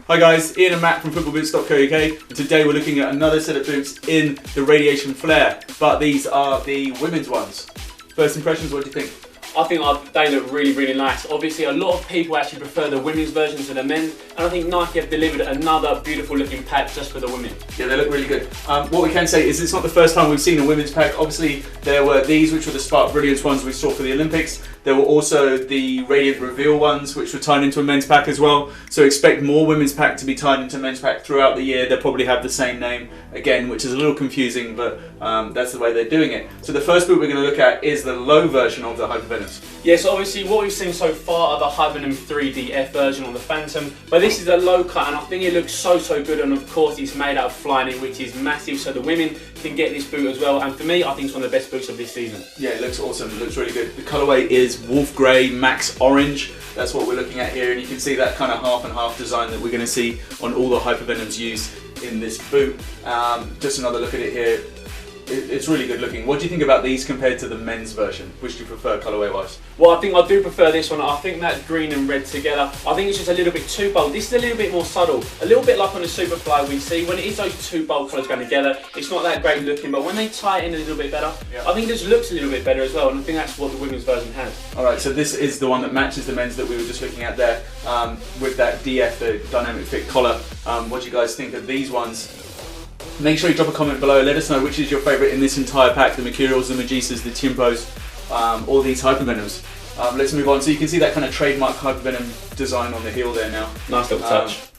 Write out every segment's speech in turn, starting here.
Hi guys, Ian and Matt from footballboots.co.uk, and today we're looking at another set of boots in the Radiation Flare, but these are the women's ones. First impressions, what do you think? I think they look really, really nice. Obviously, a lot of people actually prefer the women's version to the men's, and I think Nike have delivered another beautiful looking pack just for the women. Yeah, they look really good. What we can say is it's not the first time we've seen a women's pack. Obviously, there were these, which were the Spark Brilliance ones we saw for the Olympics. There were also the Radiant Reveal ones, which were tied into a men's pack as well. So expect more women's pack to be tied into men's pack throughout the year. They'll probably have the same name again, which is a little confusing, but that's the way they're doing it. So the first boot we're going to look at is the low version of the Hypervenoms. Yeah, so obviously what we've seen so far are the Hypervenom 3DF version on the Phantom, but this is a low cut and I think it looks so good, and of course it's made out of fly knit, which is massive, so the women can get this boot as well, and for me I think it's one of the best boots of this season. Yeah, it looks awesome, it looks really good. The colourway is Wolf Grey Max Orange, that's what we're looking at here, and you can see that kind of half and half design that we're going to see on all the Hypervenoms used in this boot. Just another look at it here. It's really good looking. What do you think about these compared to the men's version? Which do you prefer colourway wise? Well, I think I do prefer this one. I think that green and red together, I think it's just a little bit too bold. This is a little bit more subtle. A little bit like on the Superfly we see. When it is those two bold colours going together, it's not that great looking, but when they tie it in a little bit better, I think this looks a little bit better as well, and I think that's what the women's version has. Alright, so this is the one that matches the men's that we were just looking at there, with that DF, the Dynamic Fit collar. What do you guys think of these ones? Make sure you drop a comment below, let us know which is your favourite in this entire pack, the Mercurials, the Magistas, the Tiempos, all these Hypervenoms. Let's move on. So you can see that kind of trademark Hypervenom design on the heel there now. Nice little touch.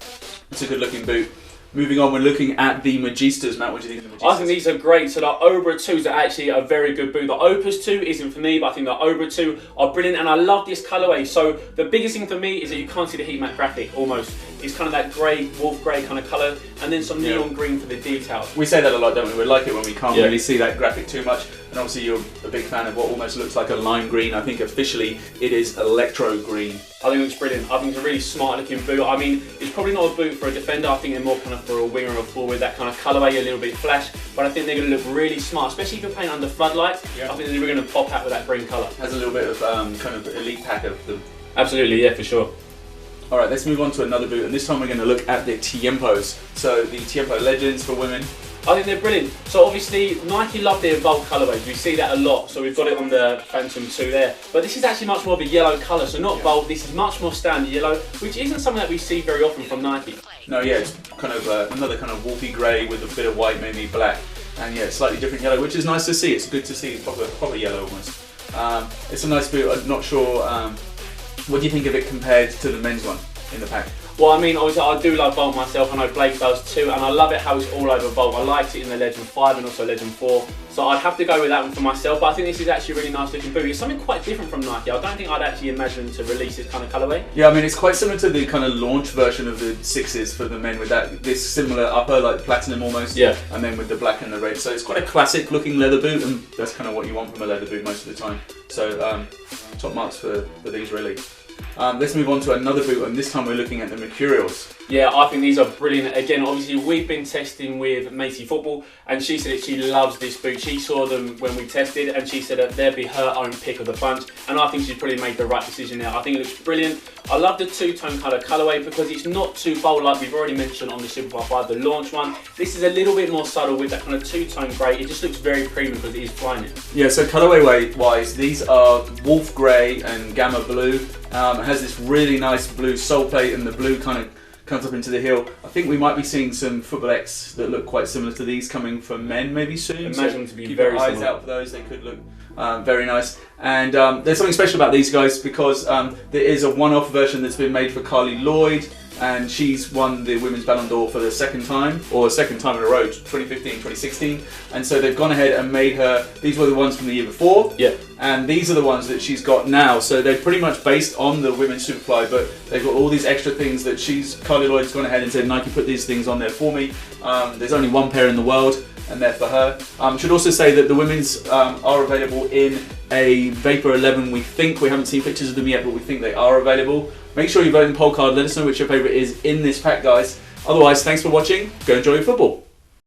It's a good looking boot. Moving on, we're looking at the Magistas. Matt, what do you think of the Magistas? I think these are great. So the Obra 2s are actually a very good boot. The Opus 2 isn't for me, but I think the Obra 2 are brilliant, and I love this colourway. So the biggest thing for me is that you can't see the heat map graphic almost. It's kind of that grey, wolf grey kind of colour, and then some neon green for the details. We say that a lot, don't we? We like it when we can't really see that graphic too much. And obviously you're a big fan of what almost looks like a lime green. I think officially it is electro green. I think it looks brilliant. I think it's a really smart looking boot. I mean, it's probably not a boot for a defender. I think they're more kind of for a winger or a forward, that kind of colourway, a little bit flash. But I think they're going to look really smart, especially if you're playing under floodlights. I think they're going to pop out with that green colour. Has a little bit of kind of elite pack of them. Absolutely, yeah, for sure. Alright, let's move on to another boot, and this time we're going to look at the Tiempos. So the Tiempo Legends for women. I think they're brilliant. So obviously Nike love their bold colourways. We see that a lot. So we've got it on the Phantom 2 there. But this is actually much more of a yellow colour. So not bold. This is much more standard yellow, which isn't something that we see very often from Nike. No, yeah, it's kind of another kind of wolfy grey with a bit of white, maybe black, and yeah, slightly different yellow, which is nice to see. It's good to see proper yellow almost. It's a nice boot. I'm not sure. What do you think of it compared to the men's one in the pack? Well, I mean, obviously I do love Bolt myself. I know Blake does too, and I love it how it's all over Bolt. I liked it in the Legend 5 and also Legend 4. So I'd have to go with that one for myself, but I think this is actually a really nice looking boot. It's something quite different from Nike. I don't think I'd actually imagine them to release this kind of colourway. Yeah, I mean, it's quite similar to the kind of launch version of the 6s for the men, with this similar upper, like platinum almost, and then with the black and the red. So it's quite a classic looking leather boot, and that's kind of what you want from a leather boot most of the time. So top marks for these really. Let's move on to another boot, and this time we're looking at the Mercurials. Yeah, I think these are brilliant. Again, obviously we've been testing with Matey Football, and she said that she loves this boot. She saw them when we tested, and she said that they'd be her own pick of the bunch, and I think she's probably made the right decision there. I think it looks brilliant. I love the two-tone colour colourway because it's not too bold like we've already mentioned on the Superfly 5, the launch one. This is a little bit more subtle with that kind of two-tone grey. It just looks very premium because it is fly knit. Yeah, so colourway-wise, these are Wolf Grey and Gamma Blue. It has this really nice blue sole plate, and the blue kind of comes up into the heel. I think we might be seeing some Football X that look quite similar to these coming from men maybe soon. Imagine them to be keep very your eyes similar. out for those, they could look very nice. And there's something special about these guys because there is a one-off version that's been made for Carly Lloyd, and she's won the Women's Ballon d'Or for the second time in a row, 2015, 2016. And so they've gone ahead and made her, these were the ones from the year before, and these are the ones that she's got now. So they're pretty much based on the Women's Superfly, but they've got all these extra things that Carly Lloyd's gone ahead and said, Nike, put these things on there for me. There's only one pair in the world, and they're for her. Should also say that the women's are available in a Vapor 11. We haven't seen pictures of them yet, but we think they are available. Make sure you vote in the poll card. Let us know which your favourite is in this pack, guys. Otherwise, thanks for watching. Go enjoy your football.